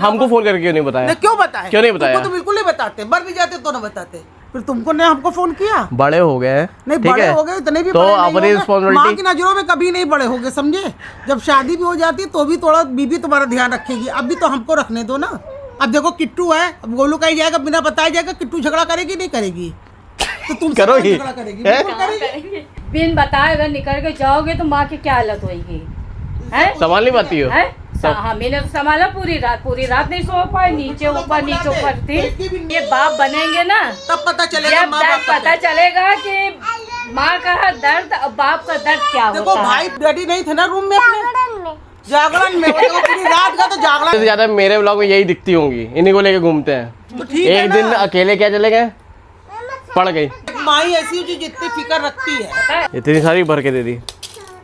हमको फोन करके क्यों नहीं बताया? क्यों बताया? क्यों नहीं बताया? तुमको तो बिल्कुल नहीं बताते, मर भी जाते तो ना बताते। फिर तुमको ने हमको फोन किया? बड़े हो गए नहीं, बड़े हो गए इतने भी तो बड़े नहीं अपनी हो गए। रिस्पॉन्सिबिलिटी माँ की नजरों में कभी नहीं बड़े हो गए, समझे? जब शादी भी हो जाती तो भी थोड़ा बीबी तुम्हारा ध्यान रखेगी। अब भी तो हमको रखने दो ना। अब देखो किट्टू है, अब गोलू का ही जाएगा, बिना बताया जाएगा। किट्टू झगड़ा करेगी नहीं करेगी? तो तुम करोगी? झगड़ा करेगी, बिल्कुल करेगी। बिन बताए अगर निकल के जाओगे तो माँ की क्या हालत होगी? है संभाल नहीं पाती हो? हाँ, मैंने तो संभाला पूरी रात नहीं सो पाई, नीचे ऊपर थी। ये बाप बनेंगे ना तब पता चलेगा, जब पता चलेगा कि माँ का दर्द और बाप का दर्द क्या होता है। देखो भाई डैडी नहीं थे ना रूम में अपने, जागरण में पूरी रात का, तो जागरण से ज्यादा मेरे ब्लॉग में यही दिखती होंगी, इन्हीं को लेके घूमते हैं। तो ठीक है एक ना। दिन अकेले क्या चले गए, पड़ गई। माई ऐसी हो जो जितनी फिक्र रखती है। इतनी सारी भर के दे दी।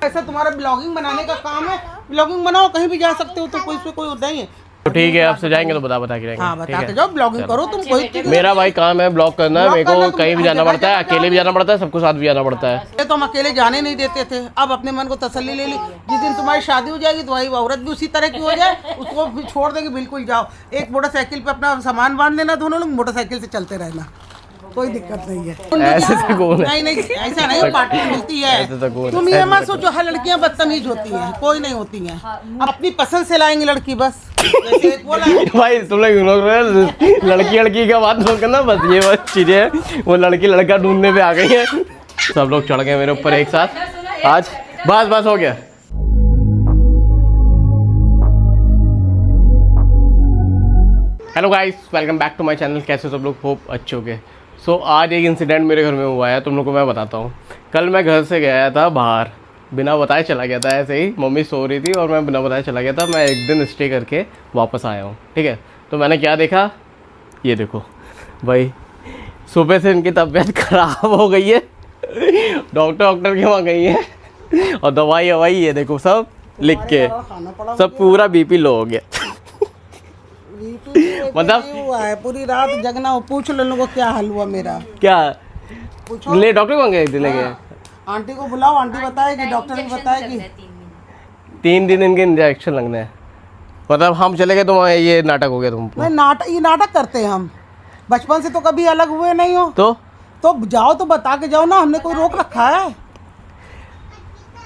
ऐसा तुम्हारा ब्लॉगिंग बनाने का काम है, ब्लॉगिंग बनाओ, कहीं भी जा सकते हो, तो कोई उतना ही है। तो ठीक है, आपसे जाएंगे तो बता के हाँ, रहेंगे। बता के जाओ, ब्लॉगिंग करो तुम। कोई मेरा भाई काम है ब्लॉग करना, ब्लॉग मेरे को करना, तुम कहीं भी हर जाना जगह पड़ता है, जाते अकेले भी जाना पड़ता है, सबको साथ भी जाना पड़ता है। ये तो हम अकेले जाने नहीं देते थे, अब अपने मन को तसल्ली ले ली। जिस दिन तुम्हारी शादी हो जाएगी तो भाई औरत भी उसी तरह की हो जाए, उसको भी छोड़ देंगे, बिल्कुल जाओ। एक मोटरसाइकिल पे अपना सामान बांध लेना, दोनों लोग मोटरसाइकिल से चलते रहना, कोई दिक्कत नहीं है। ऐसे तो कौन है? नहीं ऐसा नहीं, पार्टी मिलती ऐसे तो कौन है। है? तुम ये मत सोचो हर लड़कियां बदतमीज होती हैं, कोई नहीं होती हैं। अब अपनी पसंद से लाएंगे लड़की, बस जैसे एक बोला भाई तुम लोग लड़की का बात मत करना, बस ये बस चीजें हैं, वो लड़की लड़का ढूंढने पे आ गई है। सब लोग चढ़ गए मेरे ऊपर एक साथ आज। बस हो गया। Hello guys, welcome back to my channel. कैसे सब लोग? होप अच्छे हो गए। सो आज एक इंसिडेंट मेरे घर में हुआ है, तुम लोग को मैं बताता हूँ। कल मैं घर से गया था बाहर, बिना बताए चला गया था। ऐसे ही मम्मी सो रही थी और मैं बिना बताए चला गया था। मैं एक दिन स्टे करके वापस आया हूँ, ठीक है। तो मैंने क्या देखा, ये देखो भाई, सुबह से इनकी तबीयत ख़राब हो गई है, डॉक्टर के वहाँ गई है और दवाई ये देखो सब लिख के, सब पूरा बीपी लो हो गया। मतलब हुआ है, पूरी रात जगना हो। पूछ लो लोगों को क्या हाल हुआ मेरा, क्या पूछो। ले डॉक्टर को गए थे लेके? आंटी को बुलाओ, आंटी बताएगी, डॉक्टर भी बताएगी। 3 दिन इनके इंजेक्शन लगने हैं। मतलब हम चले गए तो ये नाटक हो गया तुमको? नहीं, ये नाटक करते हैं हम, बचपन से तो कभी अलग हुए नहीं हो। तो जाओ तो बता के जाओ ना, हमने कोई रोक रखा है?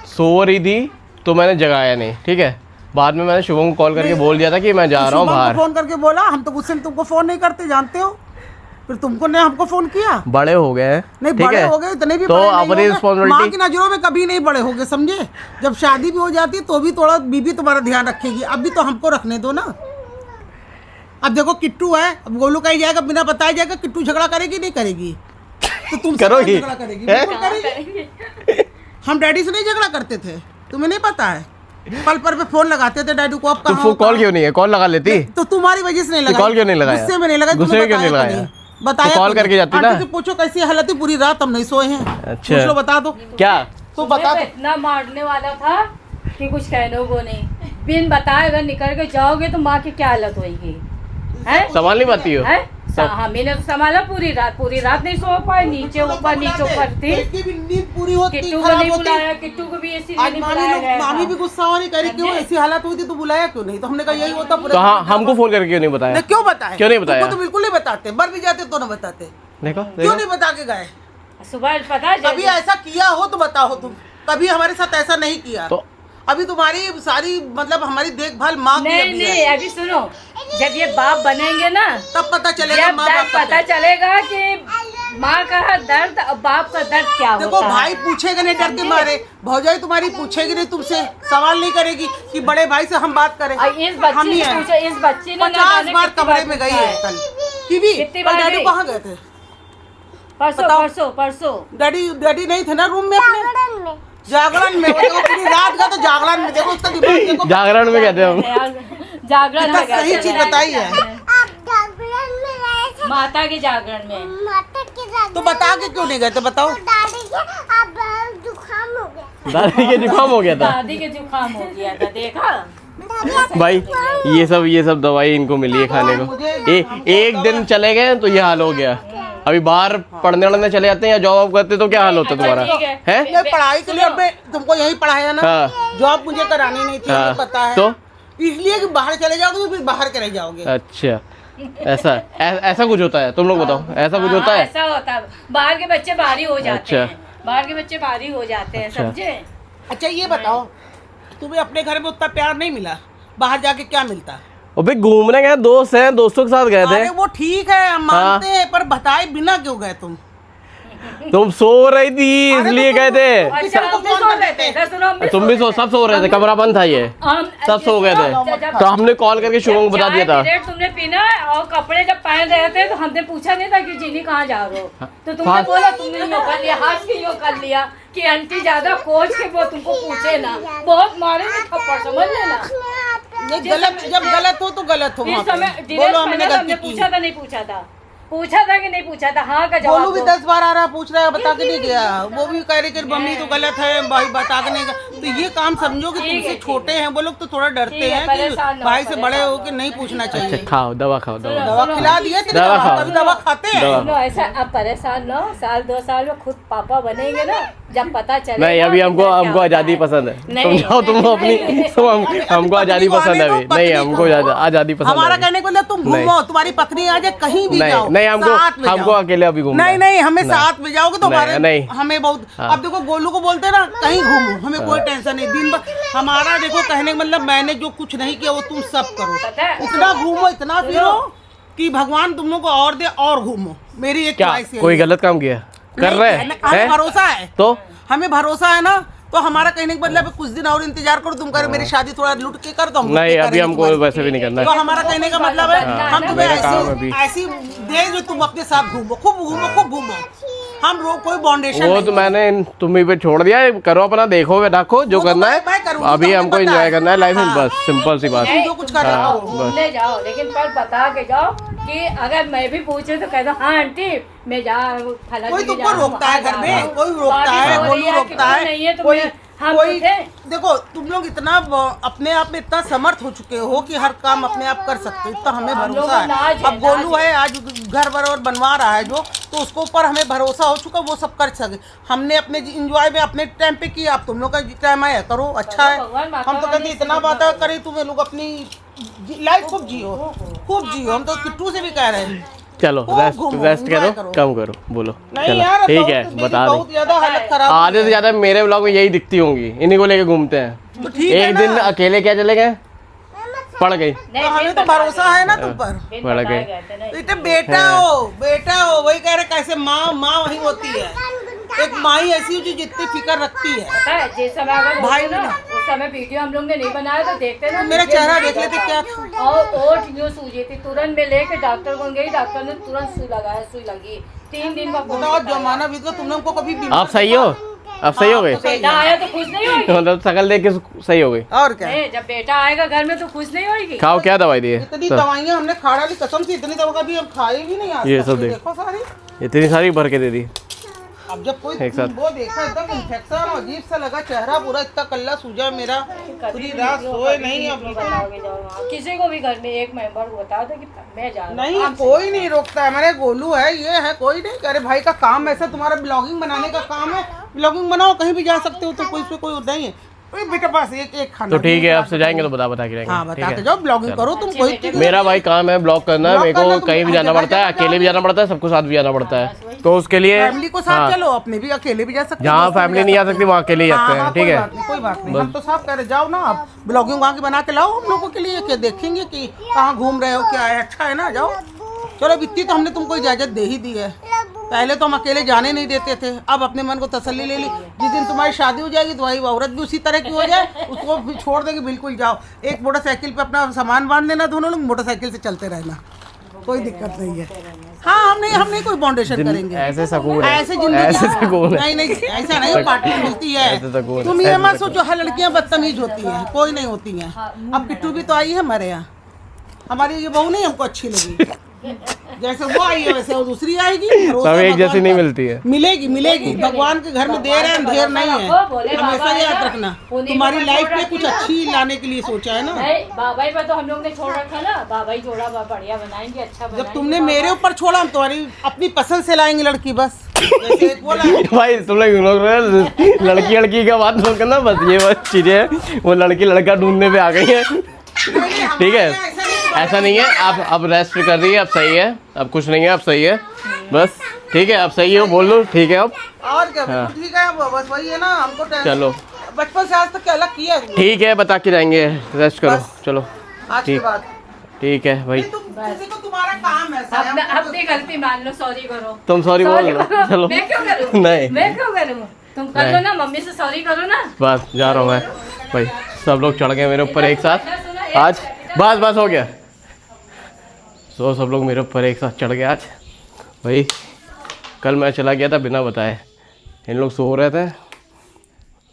सो रही थी तो मैंने जगाया नहीं, ठीक है। बाद में मैंने शुभम को कॉल करके बोल दिया था कि मैं जा रहा हूँ बाहर। फोन करके बोला, हम तो गुस्से में तुमको फोन नहीं करते, जानते हो। फिर तुमको ने हमको फोन किया? बड़े हो गए, नहीं ठीक बड़े है? हो गए इतने भी तो बड़े नहीं अपनी हो गए। रिस्पॉन्सिबिलिटी माँ की नजरों में कभी नहीं बड़े हो गए, समझे? जब शादी भी हो जाती तो भी थोड़ा बीबी तुम्हारा ध्यान रखेगी। अब भी तो हमको रखने दो ना। अब देखो किट्टू है, अब गोलू का ही जाएगा, बिना बताया जाएगा। किट्टू झगड़ा करेगी नहीं करेगी? तो तुम करोगी? झगड़ा करेगी, बिल्कुल करेगी। हम डैडी से नहीं झगड़ा करते थे, तुम्हें नहीं पता है? पल पर पे फोन लगाते थे डैडी को। अब तो कॉल क्यों नहीं है? कॉल लगा लेती तो तुम्हारी वजह से नहीं लगा। कॉल क्यों नहीं लगाया? गुस्से में नहीं लगा, गुस्से में क्यों नहीं लगाया? बताया कॉल करके जाती ना। आंटी से पूछो कैसी हालत है, पूरी रात हम नहीं सोए हैं। अच्छा। पूछ लो, बता दो क्या? तो बता दो। इतना मारने वाला था कि कुछ कहने को नहीं। बिन बताए अगर निकल के जाओगे तो माँ की क्या हालत होगी? संभाल नहीं पाती हो? हाँ, मैंने तो संभाला पूरी रात नहीं सो पाई, नीचे ऊपर थी। इसकी भी नींद पूरी होती, किट्टू को खराब नहीं होती। बुलाया, किट्टू को भी ऐसी आज नहीं बुलाया गया था। मामी भी गुस्सा वाली कह रही, क्यों ऐसी हालत हुई थी तो बुलाया क्यों नहीं? तो हमने कहा यही होता पूरे। तो हाँ, हमको फोन करके क्यों नहीं बताया? क्यों बताया? क्यों नहीं बताया? तुमको तो बिल्कुल नहीं बताते, मर भी जाते तो ना बताते। देखो क्यों नहीं बता के गए? सुबह पता कभी ऐसा किया हो तो बताओ तुम, कभी हमारे साथ ऐसा नहीं किया। तो अभी तुम्हारी सारी मतलब हमारी देखभाल माँ की अभी नहीं, है। अभी सुनो, जब ये बाप बनेंगे ना तब पता चलेगा जब माँ बाप का पता चलेगा कि माँ का दर्द और बाप का दर्द क्या होता है। देखो भाई पूछेगा नहीं डर के मारे, भौजाई तुम्हारी पूछेगी नहीं तुमसे, सवाल नहीं करेगी कि बड़े भाई से हम बात करें। और इस बच्ची ने पूछा, इस बच्ची ने 50 बार कमरे में गई है कल। कीवी, कितनी बार डैडी गई? कहाँ गए थे? परसों डैडी नहीं थे ना रूम में अपने? जागरण में। देखो पूरी रात का, तो जागरण में देखो उसका दिमाग देखो। जागरण में कहते हैं हम। जागरण इतना में सही चीज बताई है। माता के जागरण में। तो बता के क्यों नहीं गए थे, बताओ? दादी के जुकाम हो गया था। दादी के जुकाम हो गया था, देखा भाई ये सब दवाई इनको मिली है खाने को। एक दिन चले गए तो ये हाल हो गया। अभी बाहर पढ़ने चले जाते हैं या जॉब करते तो क्या हाल होता है तुम्हारा? है ये पढ़ाई के लिए अब तुमको यही पढ़ाया ना। हाँ। जॉब मुझे करानी नहीं थी, हाँ। पता है। तो इसलिए कि बाहर चले जाओगे तो फिर बाहर के रह जाओगे। अच्छा ऐसा कुछ होता है, तुम लोग बताओ, ऐसा कुछ होता है? ऐसा होता है, बाहर के बच्चे बाहरी हो जाते अच्छा। हैं, बाहर के बच्चे बाहरी हो जाते हैं, अच्छा। समझे? अच्छा ये बताओ, तुम्हें अपने घर में उतना प्यार नहीं मिला, बाहर जाके क्या मिलता? और भाई घूमने गए, दोस्त हैं, दोस्तों के साथ गए थे। अरे वो ठीक है, हम मानते हैं, पर बताए बिना क्यों गए तुम? तुम सो रही थी इसलिए गए थे। अच्छा, हम भी सो रहे थे, तो सुनो, हम भी तुम भी सो, सब सो रहे थे, कमरा बंद था ये, सब सो गए थे। तो हमने कॉल करके शुभम को बता दिया था। चाय तुमने पीना और कपड़े जब पहन रहे थे तो हमने पूछा नहीं था कि जीनी कहाँ जा रहे हो, तो तुमने बोला, तुमने यूँ कर लिया, हाथ के यूँ कर लिया कि आंटी ज्यादा कोच के वो तुमको पूछे ना, बहुत मारेंगे थप्पड़, समझ लेना। ये गलत, जब गलत हो तो गलत हो। इस वहाँ पे। समय बोलो हमने गलती हमने की। पूछा था नहीं पूछा था, पूछा था कि नहीं पूछा था, हाँ का जवाब बोलू भी दो। 10 बार आ रहा, पूछ रहा है, बता के नहीं गया। वो भी कह रही कि मम्मी तो गलत है, भाई बता के नहीं गया। तो ये काम समझो कि तुमसे छोटे हैं वो लोग, तो थोड़ा डरते ठीक है, हैं कि परेशान ना हो, भाई से बड़े परेशान हो के नहीं पूछना अच्छा चाहिए। खाओ, दवा खाओ, दवा। दवा खिला दिए तेरे दवा को, खाओ। कभी दवा खाते हैं? दवा। सुनो, ऐसा अब परेशान ना हो, साल 2 साल में खुद पापा बनेंगे ना, जब पता चलेगा। नहीं अभी कि हमको क्या हमको होता आजादी है। पसंद है। नहीं, तुम जाओ, तुम अपनी, तुम हमको आजादी पसंद है अभी। नहीं हमको आजादी पसंद है हमारा अभी। कहने को मतलब तुम नहीं। घूमो, तुम्हारी पत्नी आ जाए, कहीं भी नहीं जाओ, नहीं हमको साथ में हमको जाओ। अकेले अभी घूमना नहीं है। नहीं, हमें नहीं। साथ में जाओगे तो नहीं, हमारे नहीं। हमें बहुत। हाँ। अब देखो गोलू को बोलते हैं ना, कहीं घूमो, हमें कोई टेंशन नहीं। दिन भर हमारा देखो कहने का मतलब, मैंने जो कुछ नहीं किया वो तुम सब करो। पता है? इतना घूमो, इतना फिरो कि भगवान तुम लोग को और दे और घूमो। मेरी एक क्या ख्वाहिश है। कोई गलत काम किया कर रहे हमें हैं? भरोसा है, तो हमें भरोसा है ना, तो हमारा कहने का मतलब है, कुछ दिन और इंतजार करो, तुम करो मेरी शादी थोड़ा लुट के कर दो, हम लुट नहीं के अभी करेंगे हमको तुम्हारी। वैसे भी नहीं करना तो है। हमारा कहने का मतलब है, हम तुम्हें मेरा काम है अभी। ऐसी दे जो तुम अपने साथ घूमो, खूब घूमो। हम कोई बाउंडेशन वो नहीं। तो मैंने तुम्ही पे छोड़ दिया है, करो अपना, देखो रखो जो वो तो करना मैं है। करूँगी, अभी तो हमको हमें पता एंजॉय है। करना है लाइफ में, हाँ। बस सिंपल सी बात। नहीं, जो कुछ कर रहे हाँ, हो। घूमने जाओ, लेकिन पर बता के जाओ कि अगर मैं भी पूछे तो कह दो हाँ आंटी मैं जा फला कोई जी के तुमको जा रहा हूँ, रोकता है वहाँ घर जा में, रहा हूँ। कोई रोकता बाकी है, बोल गोलू रही है कि रोकता तुम नहीं है है, तो कोई हम कोई तो थे। देखो तुम लोग इतना अपने आप में इतना समर्थ हो चुके हो कि हर काम अपने आप कर सकते हो, इतना हमें हम लोगों भरोसा को नाज है। है, अब गोलू नाज है, आज घर बराबर बनवा रहा है जो, तो उसको ऊपर हमें भरोसा हो चुका, वो सब कर सके। हमने अपने इंजॉय में अपने टाइम पे किया, आप तुम लोग का टाइम आया करो, अच्छा है। भगवान माता हम तो कहते रानी इतना से बात करें, तुम्हें लोग अपनी लाइफ खूब जियो, खूब जियो। हम तो किट्टू से भी कह रहे हैं चलो खूब रेस्ट घूमो, रेस्ट enjoy करो, करो। कम करो, बोलो। नहीं चलो यार, ठीक बहुत- है, मेरी बता बहुत दें। ज्यादा हालत खराब हो आधे से गई है। ज्यादा मेरे ब्लॉग में यही दिखती होंगी, इन्हीं को लेके घूमते हैं। तो ठीक है एक ना। दिन अकेले क्या चले गए, पड़ गई। नहीं, तो हमें फिर तो बता भरोसा देंगे। है ना तुम पर। फिर बड़ा बताए गए। गए थे ना। बेटे बेटा हो, वही कह रहे कैसे माँ वही होती है। एक माँ ही ऐसी हो जो जितनी फिक्र रखती है। पता है जिस समय अगर भाई होते ना, उस समय वीडियो हम लोग ने नहीं बनाया तो देखते ना, मेरा वीडियो चेहरा नहीं देख लेते आता। क्या था। और ओठ यूँ सूजी थी, तुरंत में लेके डॉक्टर को गई, डॉक्टर ने तुरंत सुई लगाया, सुई लगी 3 दिन का कोर्स बताओ बताया। जमाना बीत गया, तुमने हमको कभी बीमार आप सही हो, अब सही हो गए, हाँ, बेटा आया तो खुश नहीं होगी? मतलब शकल देख के सही हो गई। और क्या। नहीं, जब बेटा आएगा घर में तो खुश नहीं होगी। खाओ, क्या दवाई दी है? इतनी दवाइयाँ हमने खा डाली, कसम से इतनी दवा कभी हम खाए भी नहीं आज ये तक। सब देख। देखो सारी। इतनी सारी भर के दे दी। अब जब कोई एक साथ। वो देखा एकदम इन्फेक्शन, अजीब सा लगा, चेहरा पूरा इतना कल्ला सूजा मेरा, पूरी रात सोए नहीं। अब बताओगे जाओ वहाँ। किसी को भी घर में एक मेंबर को बता दो कि मैं जा रहा हूँ। नहीं, कोई नहीं रोकता है। मेरे गोलू है, ये है, कोई नहीं। अरे भाई का काम ऐसा, तुम्हारा ब्लॉगिंग बनाने का काम है, ब्लॉगिंग बनाओ, कहीं भी जा सकते हो, तो कोई नहीं है। ओए बेटा पास एक खाना तो ठीक है, आपसे जाएंगे तो बता के जाएंगे। हाँ ठीक बता के है? जाओ, ब्लॉगिंग करो तुम। कोई चीज़ मेरा भाई काम है ब्लॉग करना, ब्लॉग मेरे को करना, तुम कहीं भी हर जाना जगह पड़ता है, जगह अकेले भी जाना पड़ता है, सबको साथ भी जाना पड़ता है, तो उसके लिए फैमिली को साथ हाँ, चलो, अपने भी अकेले भी जा सकते हो, जहाँ दोस्तों भी फैमिली नहीं जा सकते सकती वहाँ अकेले ही जाते हैं। ठीक है, कोई बात नहीं। हम तो साफ कह रहे, जाओ ना आप, ब्लॉगिंग वहाँ की बना के लाओ हम लोगों के लिए, कि देखेंगे कि कहाँ घूम रहे हो, क्या है, अच्छा है ना, जाओ। चलो इतनी तो हमने तुमको इजाजत दे ही दी है। पहले तो हम अकेले जाने नहीं देते थे, अब अपने मन को तसल्ली ले ली। जिस दिन तुम्हारी शादी हो जाएगी तो वही औरत भी उसी तरह की हो जाए, उसको भी छोड़ देंगे, बिल्कुल जाओ। एक मोटरसाइकिल पे अपना सामान बांध लेना, दोनों लोग मोटरसाइकिल से चलते रहना, कोई दिक्कत नहीं है। हाँ, हम नहीं कोई बाउंडेशन करेंगे। ऐसे सकून है, ऐसे जिंदगी ऐसे सकून है। नहीं ऐसा नहीं, पार्टी मिलती है। ऐसे सकून, तुम ये ऐसे मत सोचो हर लड़कियां बदतमीज होती हैं, कोई नहीं होती हैं। अब किट्टू भी तो आई है हमारे यहाँ, हमारी ये बहू नहीं हमको अच्छी लगी, जैसे वो आई है वैसे वो दूसरी आएगी। सब एक जैसी नहीं मिलती है। मिलेगी भगवान के घर में, दे रहे हैं, ढेर नहीं है। हमेशा याद रखना, तुम्हारी लाइफ में कुछ अच्छी लाने के लिए सोचा है ना। नहीं, बाबा ही पर तो हम लोग ने छोड़ रखा ना, बाबा ही जोड़ा बढ़िया बनाएंगे, अच्छा बनाएंगे। जब तुमने मेरे ऊपर छोड़ा, हम तुम्हारी अपनी पसंद से लाएंगे लड़की, बस जैसे एक बोला। भाई तुम लोग लड़की का बात मत करना, बस ये बस चीजें वो लड़की लड़का ढूंढने पे आ गई है। ठीक है, ऐसा नहीं है। आप अब रेस्ट कर रही है, अब सही है, अब कुछ नहीं है, अब सही है बस। ठीक है, अब सही हो, बोल लो ठीक है अब। और क्या, बिल्कुल ठीक है। बस वही है ना, हमको चलो बचपन से आज तक क्या अलग किया है। ठीक है, बता के जाएंगे, रेस्ट करो। चलो आज के बाद ठीक है भाई, किसी को तुम्हारा काम है ऐसा है। अपनी गलती मान लो, सॉरी करो। तुम सॉरी बोल लो। चलो मैं क्यों करूँ? नहीं, मैं क्यों करूँ? तुम कर लो ना, मम्मी से सॉरी करो ना। बस जा रहा हूँ मैं भाई। सब लोग चढ़ गए मेरे ऊपर एक साथ आज, बस हो गया। सब लोग मेरे ऊपर एक साथ चढ़ गए आज भाई। कल मैं चला गया था बिना बताए, इन लोग सो रहे थे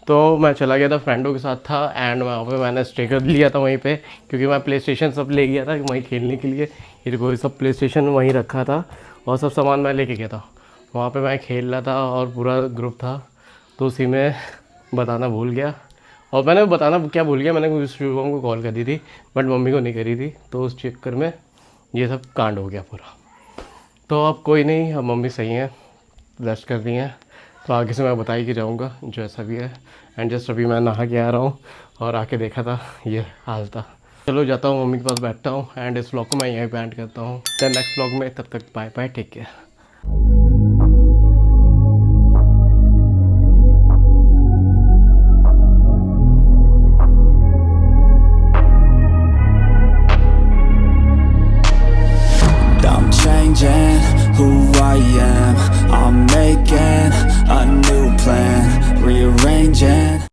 तो मैं चला गया था, फ्रेंडों के साथ था। एंड वहाँ पे मैंने स्टे कर लिया था वहीं पे, क्योंकि मैं प्ले स्टेशन सब ले गया था वहीं खेलने के लिए। ये कोई सब प्ले स्टेशन वहीं रखा था और सब सामान मैं लेके गया था। वहाँ पे मैं खेल रहा था और पूरा ग्रुप था, तो उसी में बताना भूल गया। और मैंने बताना क्या भूल गया, मैंने शुभम को कॉल करी थी बट मम्मी को नहीं करी थी, तो उस चक्कर में ये सब कांड हो गया पूरा। तो अब कोई नहीं, अब मम्मी सही हैं, रेस्ट कर रही हैं, तो आगे से मैं बता ही जाऊँगा जो ऐसा भी है। एंड जस्ट अभी मैं नहा के आ रहा हूँ और आके देखा था ये हाल था। चलो जाता हूँ मम्मी के पास बैठता हूँ एंड इस व्लॉग को मैं यहीं पे एंड करता हूँ। देन नेक्स्ट व्लॉग में, तब तक bye bye, take care. Changing who I am, I'm making a new plan, rearranging